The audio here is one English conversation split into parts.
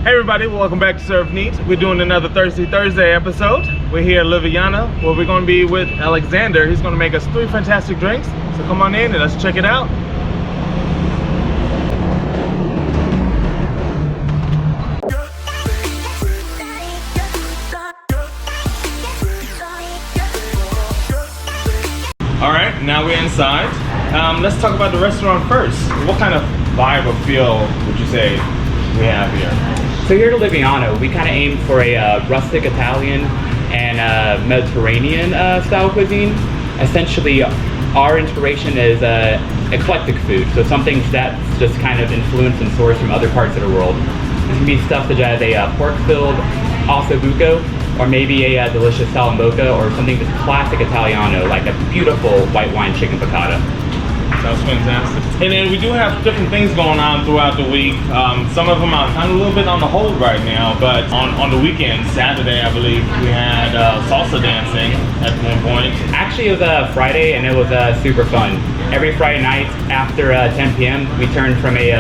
Hey everybody, welcome back to Serve Neat. We're doing another Thirsty Thursday episode. We're here at Oliviana, where we're going to be with Alexander. He's going to make us 3 fantastic drinks. So come on in and let's check it out. All right, now we're inside. Let's talk about the restaurant first. What kind of vibe or feel would you say we have here? So here at Oliviana, we kind of aim for a rustic Italian and Mediterranean style cuisine. Essentially, our inspiration is eclectic food, so some things that's just kind of influenced and sourced from other parts of the world. This can be stuff such as a pork-filled Osso Bucco, or maybe a delicious Salimbocca, or something just classic Italiano, like a beautiful white wine chicken piccata. Sounds fantastic. And then we do have different things going on throughout the week. Some of them are kind of a little bit on the hold right now, but on the weekend, Saturday, I believe, we had salsa dancing at one point. Actually, it was Friday, and it was super fun. Every Friday night after 10 p.m., we turned from a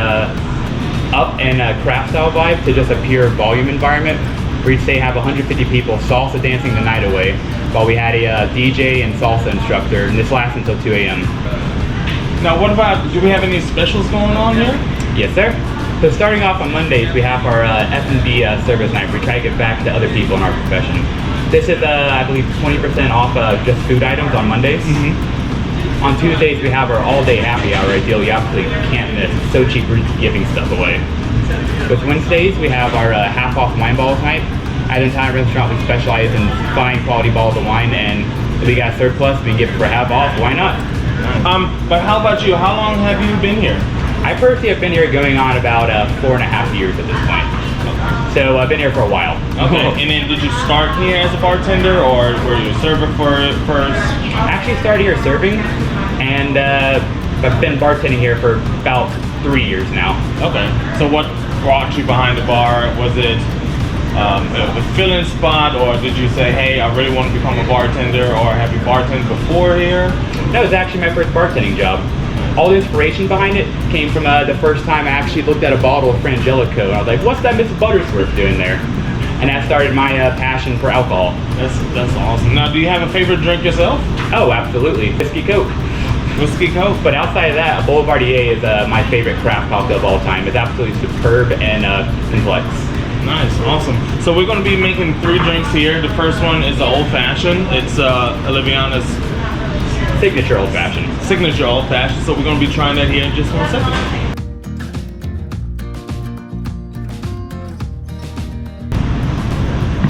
up and craft style vibe to just a pure volume environment, where you'd say have 150 people salsa dancing the night away, while we had a DJ and salsa instructor, and this lasts until 2 a.m. Now, what about, do we have any specials going on here? Yes, sir. So starting off on Mondays, we have our F&B service night, where we try to give back to other people in our profession. This is, I believe, 20% off just food items on Mondays. Mm-hmm. On Tuesdays, we have our all-day happy hour, a deal you absolutely can't miss. It's so cheap, we're giving stuff away. With Wednesdays, we have our half-off wine balls night. At an Italian restaurant, we specialize in fine quality bottles of wine, and if we got a surplus, we can give it for half off. Why not? But how about you? How long have you been here? I personally have been here going on about 4.5 years at this point. So I've been here for a while. Okay, and then did you start here as a bartender, or were you a server first? I actually started here serving, and I've been bartending here for about 3 years now. Okay, so what brought you behind the bar? Was it a fill-in spot, or did you say, hey, I really want to become a bartender, or have you bartended before here? That was actually my first bartending job. All the inspiration behind it came from the first time I actually looked at a bottle of Frangelico, and I was like, what's that Mrs. Buttersworth doing there? And that started my passion for alcohol. That's awesome. Now, do you have a favorite drink yourself? Oh, absolutely. Whiskey Coke. Whiskey Coke? But outside of that, a Boulevardier is my favorite craft cocktail of all time. It's absolutely superb and complex. Nice, awesome. So we're going to be making 3 drinks here. The first one is the Old Fashioned. It's Oliviana's signature Old Fashioned. Signature Old Fashioned. So we're going to be trying that here in just 1 second.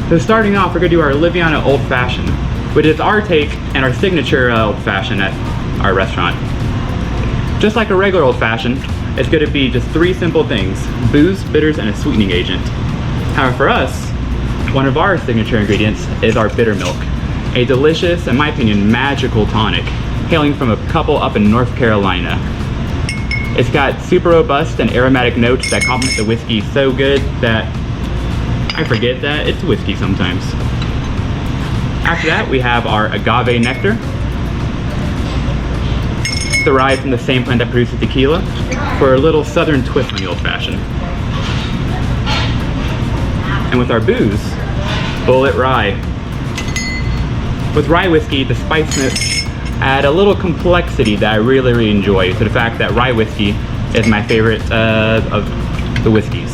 So starting off, we're going to do our Oliviana Old Fashioned, which is our take and our signature Old Fashioned at our restaurant. Just like a regular Old Fashioned, it's going to be just 3 simple things: booze, bitters, and a sweetening agent. However, for us, one of our signature ingredients is our bitter milk, a delicious, in my opinion, magical tonic, hailing from a couple up in North Carolina. It's got super robust and aromatic notes that complement the whiskey so good that I forget that it's whiskey sometimes. After that, we have our agave nectar, derived from the same plant that produces tequila, for a little southern twist on the Old Fashioned. And with our booze, Bullet Rye. With rye whiskey, the spice notes add a little complexity that I really, really enjoy, to the fact that rye whiskey is my favorite of the whiskeys.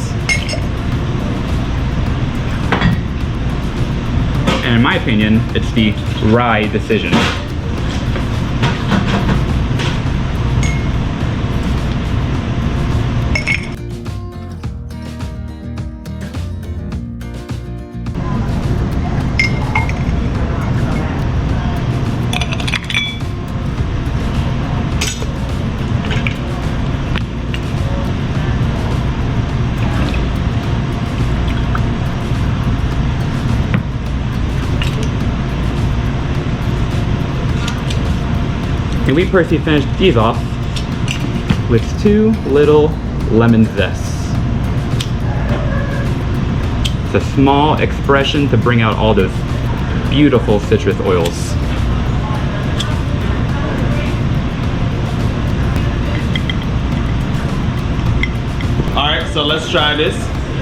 And in my opinion, it's the rye decision. And we personally finished these off with 2 little lemon zests. It's a small expression to bring out all those beautiful citrus oils. All right, so let's try this.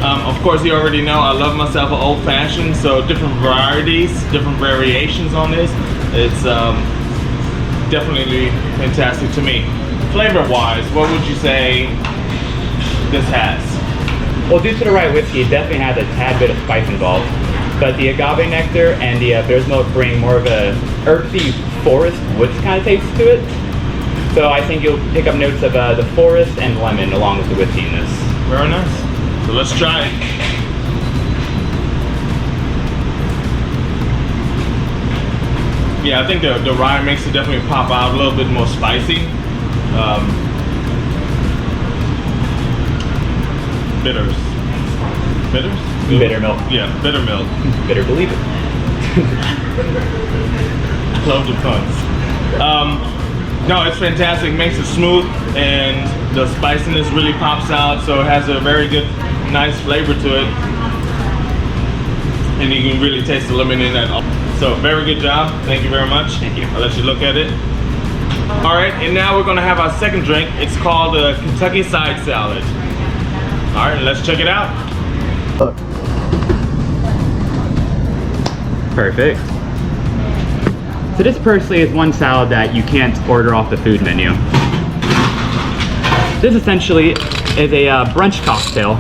Of course, you already know I love myself an old fashioned, so different varieties, different variations on this. It's definitely fantastic to me. Flavor-wise, what would you say this has? Well, due to the rye whiskey, it definitely has a tad bit of spice involved. But the agave nectar and the bear's milk bring more of a earthy forest woods kind of taste to it. So I think you'll pick up notes of the forest and lemon along with the whiskey in this. Very nice. So let's try it. Yeah, I think the rye makes it definitely pop out a little bit more spicy. Bitters. Bitters? Bitter milk. Yeah, bitter milk. Bitter believe it. Love the puns. No, it's fantastic. It makes it smooth, and the spiciness really pops out, so it has a very good, nice flavor to it. And you can really taste the lemon in that. So, very good job. Thank you very much. Thank you. I'll let you look at it. All right, and now we're gonna have our second drink. It's called a Kentucky Side Salad. All right, let's check it out. Perfect. So this personally is one salad that you can't order off the food menu. This essentially is a brunch cocktail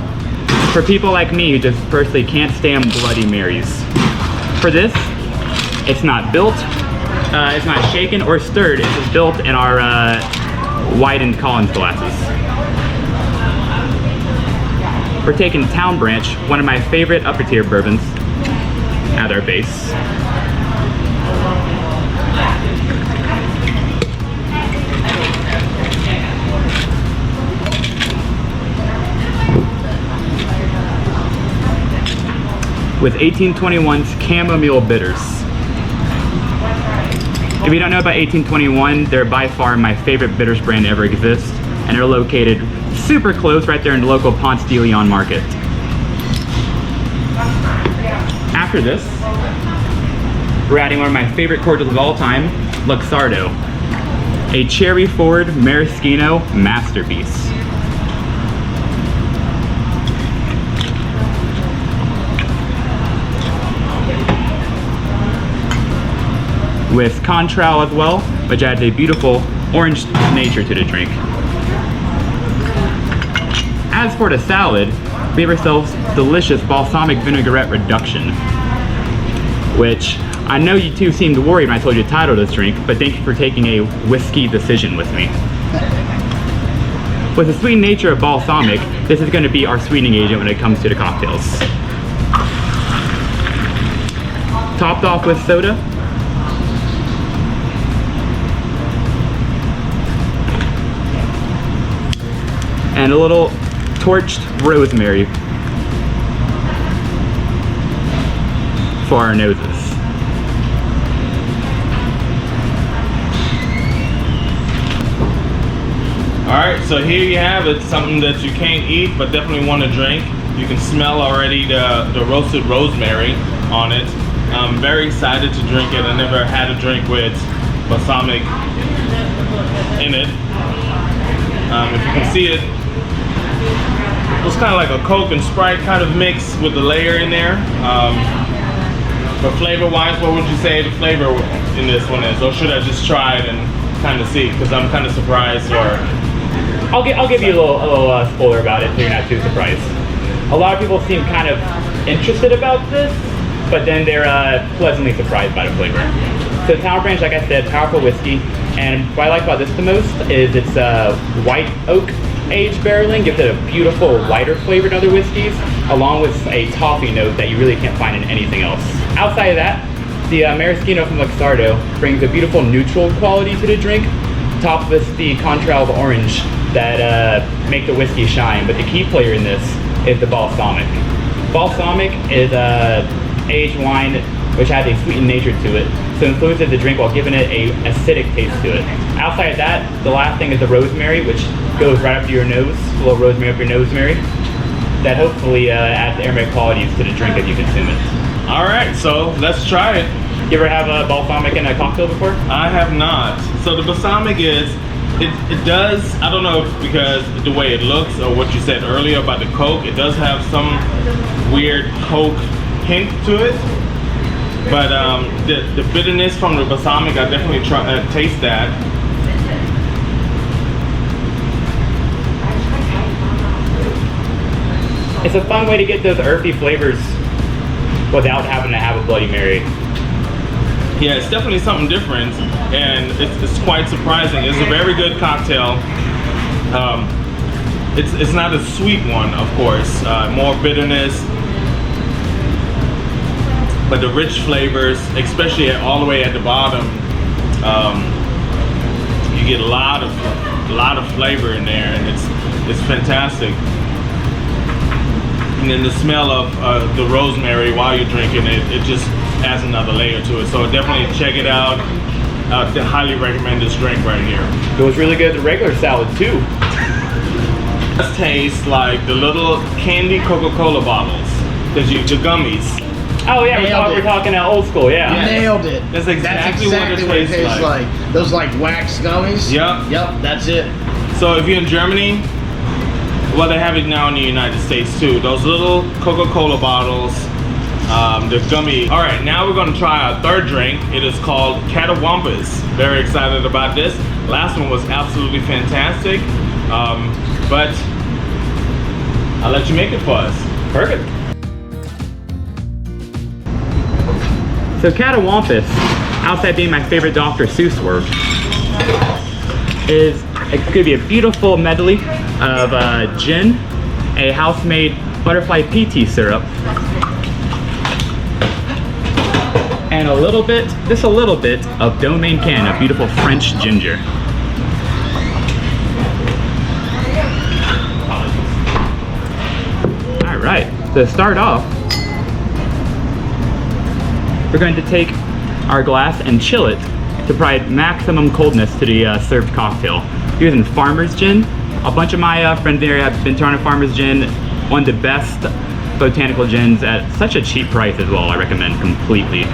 for people like me who just personally can't stand Bloody Marys. For this, it's not built, it's not shaken or stirred, it's just built in our widened Collins glasses. We're taking Town Branch, one of my favorite upper tier bourbons, at our base. With 1821's chamomile bitters. If you don't know about 1821, they're by far my favorite bitters brand ever exists, and they're located super close right there in the local Ponce de Leon market. After this, we're adding one of my favorite cordials of all time, Luxardo, a cherry-forward maraschino masterpiece. With Contral as well, which adds a beautiful orange nature to the drink. As for the salad, we have ourselves delicious balsamic vinaigrette reduction, which I know you two seemed worried when I told you the title of this drink, but thank you for taking a whiskey decision with me. With the sweet nature of balsamic, this is going to be our sweetening agent when it comes to the cocktails. Topped off with soda. And a little torched rosemary for our noses. Alright, so here you have it, something that you can't eat but definitely want to drink. You can smell already the roasted rosemary on it. I'm very excited to drink it. I never had a drink with balsamic in it. If you can see it, it's kind of like a Coke and Sprite kind of mix with the layer in there. But flavor-wise, what would you say the flavor in this one is? Or should I just try it and kind of see? Because I'm kind of surprised. Or I'll give you a little spoiler about it so you're not too surprised. A lot of people seem kind of interested about this, but then they're pleasantly surprised by the flavor. So Town Branch, like I said, powerful whiskey. And what I like about this the most is it's white oak aged barreling, gives it a beautiful lighter flavor than other whiskeys, along with a toffee note that you really can't find in anything else. Outside of that, the maraschino from Luxardo brings a beautiful neutral quality to the drink, topped with the contrail of orange that make the whiskey shine. But the key player in this is the balsamic. Balsamic is aged wine which has a sweetened nature to it, so influences the drink while giving it a acidic taste to it. Outside of that, the last thing is the rosemary, which goes right up to your nose, a little rosemary up your nosemary, that hopefully adds aromatic qualities to the drink as you consume it. all right, so let's try it. You ever have a balsamic in a cocktail before? I have not. So the balsamic is It does, I don't know if because the way it looks or what you said earlier about the Coke, it does have some weird Coke hint to it. But the bitterness from the balsamic, I definitely taste that. It's a fun way to get those earthy flavors without having to have a Bloody Mary. Yeah, it's definitely something different, and it's quite surprising. It's a very good cocktail. It's not a sweet one, of course. More bitterness, but the rich flavors, especially all the way at the bottom, you get a lot of flavor in there, and it's fantastic. And then the smell of the rosemary while you're drinking it, it just adds another layer to it. So definitely check it out. I highly recommend this drink right here. It was really good at the regular salad too. It tastes like the little candy Coca-Cola bottles, the gummies. Oh yeah, we're talking old school, yeah. Nailed it. That's exactly what it tastes like. Those like wax gummies. Yep. Yep, that's it. So if you're in Germany, well, they have it now in the United States too. Those little Coca-Cola bottles, the gummy. All right, now we're gonna try our third drink. It is called Catawampas. Very excited about this. Last one was absolutely fantastic, but I'll let you make it for us. Perfect. So Catawampas, outside being my favorite Dr. Seuss work, is it could be a beautiful medley of gin, a house-made butterfly pea tea syrup, and just a little bit of Domaine Can, a beautiful French ginger. All right, to start off, we're going to take our glass and chill it to provide maximum coldness to the served cocktail. Using Farmer's Gin. A bunch of my friends there have been trying Farmer's Gin, one of the best botanical gins at such a cheap price as well. I recommend completely.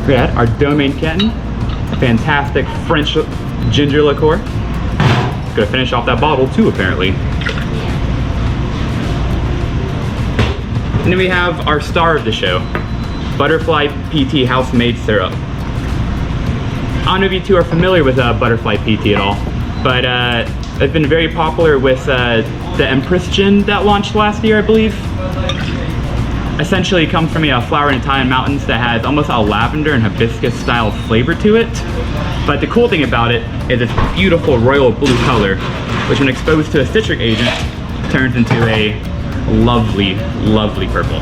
We had our Domaine Canton, a fantastic French ginger liqueur. Gonna finish off that bottle too, apparently. And then we have our star of the show, Butterfly PT house-made syrup. I don't know if you two are familiar with Butterfly PT at all, but it's been very popular with the Empress gin that launched last year, I believe. Essentially, it comes from a flower in Italian mountains that has almost a lavender and hibiscus style flavor to it. But the cool thing about it is its beautiful royal blue color, which when exposed to a citric agent, turns into a lovely, lovely purple.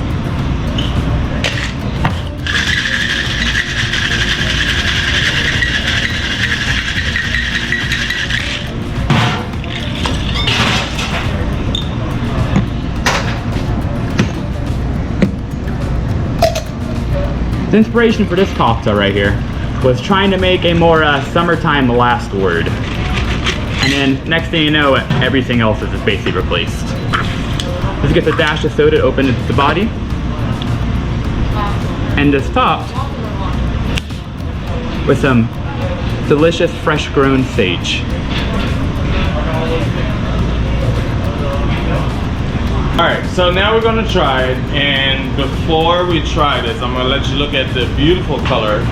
The inspiration for this cocktail right here was trying to make a more summertime last word. And then next thing you know, everything else is just basically replaced. This gets a dash of soda to open the body. And it's topped with some delicious fresh grown sage. Alright, so now we're gonna try it, and before we try this, I'm gonna let you look at the beautiful color.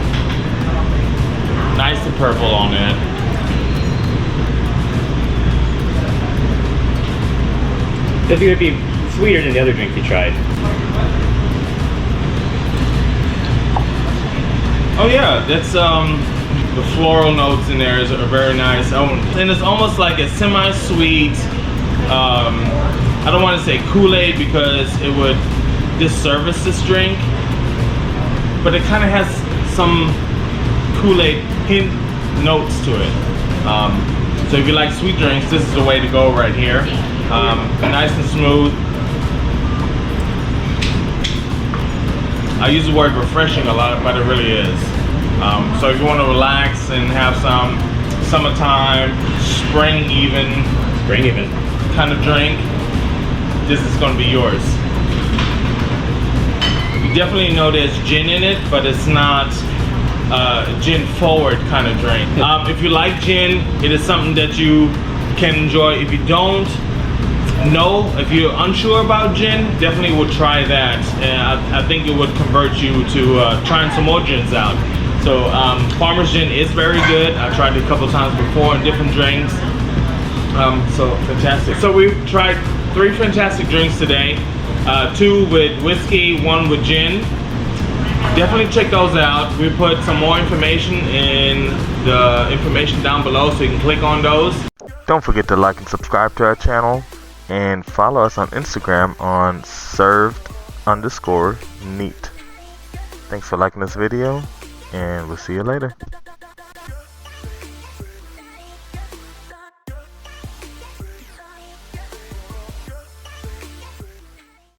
Nice and purple on it. This is gonna be sweeter than the other drink you tried. Oh yeah, that's the floral notes in there are very nice. Oh, and it's almost like a semi-sweet, I don't want to say Kool-Aid because it would disservice this drink, but it kind of has some Kool-Aid hint notes to it. So if you like sweet drinks, this is the way to go right here. Nice and smooth. I use the word refreshing a lot, but it really is. So if you want to relax and have some summertime, spring even Bring even. kind of drink, this is going to be yours. You definitely know there's gin in it, but it's not gin forward kind of drink. If you like gin, it is something that you can enjoy. If you don't know, if you're unsure about gin, definitely would try that. I think it would convert you to trying some more gins out. So Farmer's Gin is very good. I tried it a couple times before in different drinks. So fantastic. So we've tried 3 fantastic drinks today. 2 with whiskey, 1 with gin. Definitely check those out. We put some more information in the information down below, so you can click on those. Don't forget to like and subscribe to our channel and follow us on Instagram on served_neat. Thanks for liking this video, and we'll see you later.